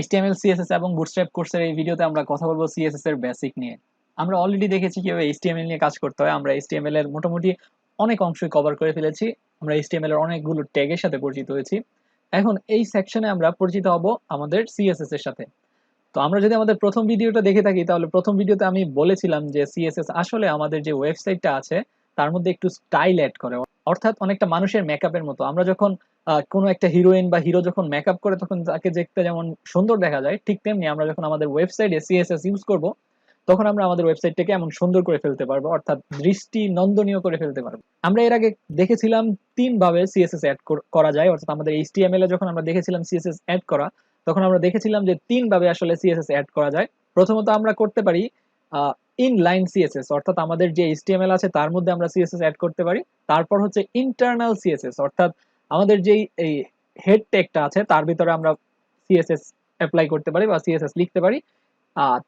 HTML, CSS এবং Bootstrap কোর্সের এই ভিডিওতে আমরা কথা বলবো CSS এর বেসিক নিয়ে। আমরা অলরেডি দেখেছি কিভাবে HTML নিয়ে কাজ করতে হয়। আমরা HTML এর মোটামুটি অনেক অংশই কভার করে ফেলেছি। আমরা HTML এর অনেকগুলো ট্যাগের সাথে পরিচিত হয়েছি। এখন এই সেকশনে আমরা পরিচিত হব আমাদের CSS এর সাথে। তো আমরা যদি আমাদের প্রথম ভিডিওটা দেখে থাকি তাহলে প্রথম ভিডিওতে আমি বলেছিলাম যে CSS আসলে আমাদের যে ওয়েবসাইটটা আছে তার মধ্যে একটু স্টাইল অ্যাড করে, অর্থাৎ অনেকটা মানুষের মেকআপের মতো। আমরা যখন কোনো একটা হিরোইন বা হিরো যখন মেকআপ করে তখন তাকে দেখতে যেমন সুন্দর দেখা যায়, ঠিক তেমনি আমরা যখন আমাদের ওয়েবসাইটে CSS ইউজ করব তখন আমরা আমাদের ওয়েবসাইটটাকে এমন সুন্দর করে ফেলতে পারবো, অর্থাৎ দৃষ্টি নন্দনীয় করে ফেলতে পারবো। আমরা এর আগে দেখেছিলাম তিন ভাবে CSS অ্যাড করা যায়, অর্থাৎ আমাদের HTML এ যখন আমরা দেখেছিলাম CSS অ্যাড করা তখন আমরা দেখেছিলাম যে তিন ভাবে আসলে CSS অ্যাড করা যায়। প্রথমত আমরা করতে পারি ইনলাইন CSS, অর্থাৎ আমাদের যে HTML আছে তার মধ্যে আমরা CSS অ্যাড করতে পারি। তারপর হচ্ছে ইন্টারনাল CSS, অর্থাৎ আমাদের যেই এই হেড ট্যাগটা আছে তার ভিতরে আমরা CSS অ্যাপ্লাই করতে পারি বা CSS লিখতে পারি।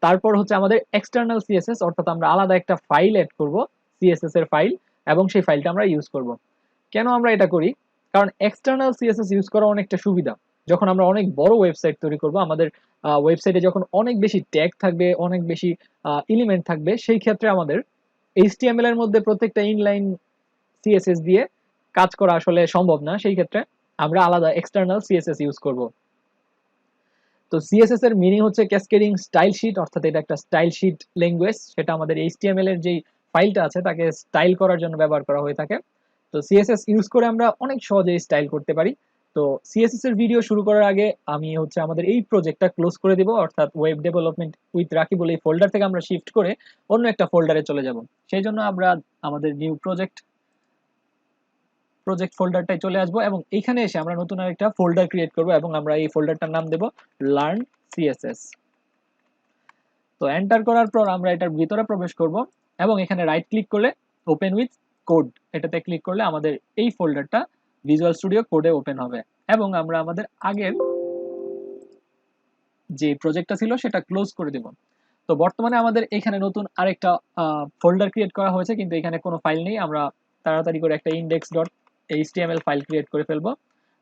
তারপর হচ্ছে আমাদের এক্সটার্নাল CSS, অর্থাৎ আমরা আলাদা একটা ফাইল অ্যাড করব, CSS এর ফাইল, এবং সেই ফাইলটা আমরা ইউজ করব। কেন আমরা এটা করি? কারণ এক্সটার্নাল CSS ইউজ করা অনেকটা সুবিধা। যখন আমরা অনেক বড় ওয়েবসাইট তৈরি করব, আমাদের ওয়েবসাইটে যখন অনেক বেশি ট্যাগ থাকবে, অনেক বেশি এলিমেন্ট থাকবে, সেই ক্ষেত্রে আমাদের HTML এর মধ্যে প্রত্যেকটা ইনলাইন CSS দিয়ে কাজ করা আসলে সম্ভব না। সেই ক্ষেত্রে আমরা আলাদা এক্সটার্নাল CSS ইউজ করব। তো CSS এর মিনিং হচ্ছে ক্যাসকেডিং স্টাইল শীট, অর্থাৎ এটা একটা স্টাইল শীট ল্যাঙ্গুয়েজ। সেটা আমাদের HTML এর যেই ফাইলটা আছে তাকে স্টাইল করার জন্য ব্যবহার করা হয়ে থাকে। তো CSS ইউজ করে আমরা অনেক সহজেই স্টাইল করতে পারি। তো CSS এর ভিডিও শুরু করার আগে আমি হচ্ছে আমাদের এই প্রজেক্টটা ক্লোজ করে দিব, অর্থাৎ ওয়েব ডেভেলপমেন্ট উইথ রাকিবুল এই ফোল্ডার থেকে আমরা শিফট করে অন্য একটা ফোল্ডারে চলে যাব। সেই জন্য আমরা আমাদের নিউ প্রজেক্ট ফোল্ডারটায় চলে আসবো এবং এইখানে এসে আমরা নতুন আরেকটা ফোল্ডার ক্রিয়েট করব এবং আমরা এই ফোল্ডারটার নাম দেব লার্ন CSS। তো এন্টার করার পর আমরা এটার ভিতরে প্রবেশ করব এবং এখানে রাইট ক্লিক করলে ওপেন উইথ কোড এটাতে ক্লিক করলে আমাদের এই ফোল্ডারটা ভিজুয়াল স্টুডিও কোডে ওপেন হবে এবং আমরা আমাদের আগের যে প্রজেক্টটা ছিল সেটা ক্লোজ করে দেব। তো বর্তমানে আমাদের এখানে নতুন আরেকটা ফোল্ডার ক্রিয়েট করা হয়েছে, কিন্তু এখানে কোনো ফাইল নেই। আমরা তাড়াতাড়ি করে একটা index.html ফাইল ক্রিয়েট করে ফেলবো।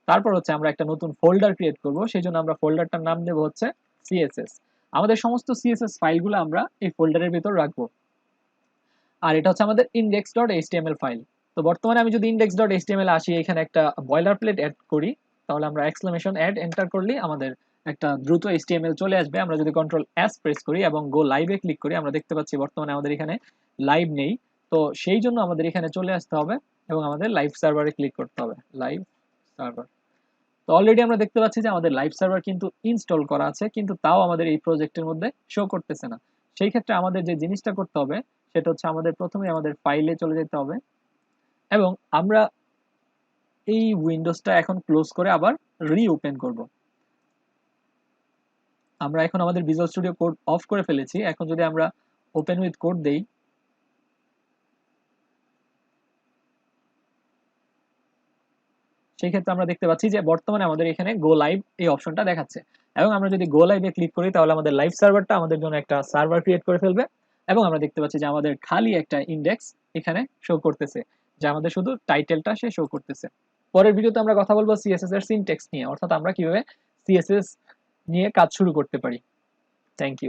তারপর হচ্ছে আমরা একটা নতুন ফোল্ডার ক্রিয়েট করব, সেই জন্য আমরা ফোল্ডারটার নাম দেব হচ্ছে CSS। আমাদের সমস্ত CSS ফাইলগুলো আমরা এই ফোল্ডারের ভিতর রাখবো। আর এটা হচ্ছে আমাদের index.html ফাইল। তো বর্তমানে আমি যদি index.html আসি, এখানে একটা বয়লার প্লেট অ্যাড করি, তাহলে আমরা এক্সক্লেমেশন অ্যাড এন্টার করলেই আমাদের একটা দ্রুত HTML চলে আসবে। আমরা যদি কন্ট্রোল S প্রেস করি এবং গো লাইভে ক্লিক করি, আমরা দেখতে পাচ্ছি বর্তমানে আমাদের এখানে লাইভ নেই। তো সেই জন্য আমাদের এখানে চলে আসতে হবে এবং আমাদের লাইভ সার্ভারে ক্লিক করতে হবে, লাইভ সার্ভার। তো অলরেডি আমরা দেখতে পাচ্ছি যে আমাদের লাইভ সার্ভার কিন্তু ইনস্টল করা আছে, কিন্তু তাও আমাদের এই প্রজেক্টের মধ্যে শো করতেছে না। সেই ক্ষেত্রে আমাদের যে জিনিসটা করতে হবে সেটা হচ্ছে আমাদের প্রথমে আমাদের ফাইলে চলে যেতে হবে এবং আমরা এই উইন্ডোজটা এখন ক্লোজ করে আবার রিওপেন করব। আমরা এখন আমাদের ভিজুয়াল স্টুডিও কোড অফ করে ফেলেছি। এখন যদি আমরা ওপেন উইথ কোড দেই, সেই ক্ষেত্রে আমরা দেখতে পাচ্ছি যে বর্তমানে আমাদের এখানে গো লাইভ এই অপশনটা দেখাচ্ছে এবং আমরা যদি গো লাইভে ক্লিক করি তাহলে আমাদের লাইভ সার্ভারটা আমাদের জন্য একটা সার্ভার ক্রিয়েট করে ফেলবে এবং আমরা দেখতে পাচ্ছি যে আমাদের খালি একটা ইন্ডেক্স এখানে শো করতেছে, যে আমাদের শুধু টাইটেলটা সে শো করতেছে। পরের ভিডিওতে আমরা কথা বলবো CSS এর সিনট্যাক্স নিয়ে, অর্থাৎ আমরা কিভাবে CSS নিয়ে কাজ শুরু করতে পারি। Thank you.